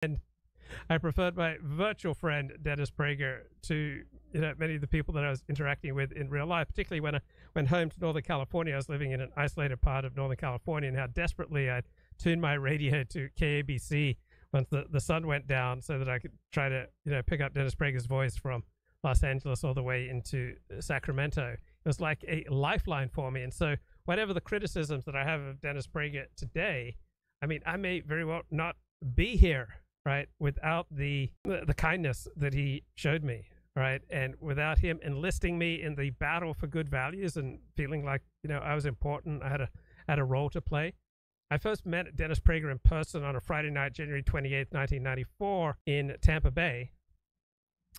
And I preferred my virtual friend Dennis Prager to many of the people that I was interacting with in real life, particularly when I went home to Northern California. I was living in an isolated part of Northern California, and how desperately I tuned my radio to KABC once the sun went down so that I could try to pick up Dennis Prager's voice from Los Angeles all the way into Sacramento. It was like a lifeline for me. And so whatever the criticisms that I have of Dennis Prager today, I mean, I may very well not be here, right, without the kindness that he showed me, right, and without him enlisting me in the battle for good values and feeling like I was important, I had a role to play. I first met Dennis Prager in person on a Friday night, January 28th, 1994, in Tampa Bay,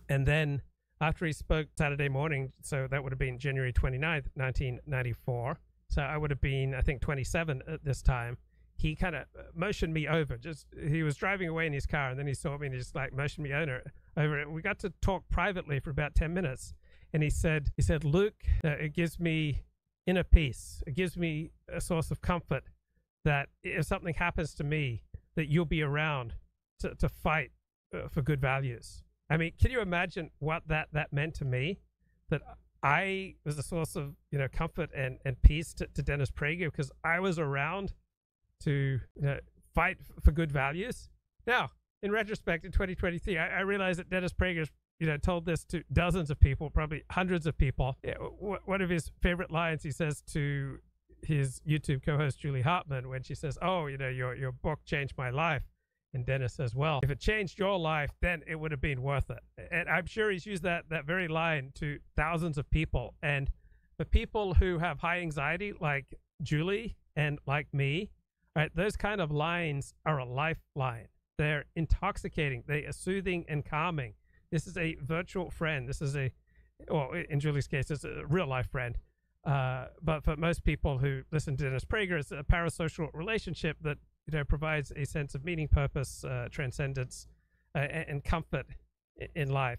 and then after he spoke Saturday morning, so that would have been January 29th, 1994. So I would have been, I think, 27 at this time. He kind of motioned me over. He was driving away in his car, and then he saw me and he just like motioned me over. We got to talk privately for about 10 minutes. And he said, Luke, it gives me inner peace. It gives me a source of comfort that if something happens to me, that you'll be around to fight for good values. I mean, can you imagine what that meant to me? That I was a source of comfort and peace to Dennis Prager because I was around to fight for good values. Now, in retrospect, in 2023, I realize that Dennis Prager told this to dozens of people, probably hundreds of people. One of his favorite lines he says to his YouTube co-host Julie Hartman when she says, "Oh, your book changed my life." And Dennis says, "Well, if it changed your life, then it would have been worth it." And I'm sure he's used that very line to thousands of people. And for people who have high anxiety, like Julie and like me, right, those kind of lines are a lifeline. They're intoxicating. They are soothing and calming. This is a virtual friend. This is in Julie's case, it's a real life friend. But for most people who listen to Dennis Prager, it's a parasocial relationship that provides a sense of meaning, purpose, transcendence, and comfort in life.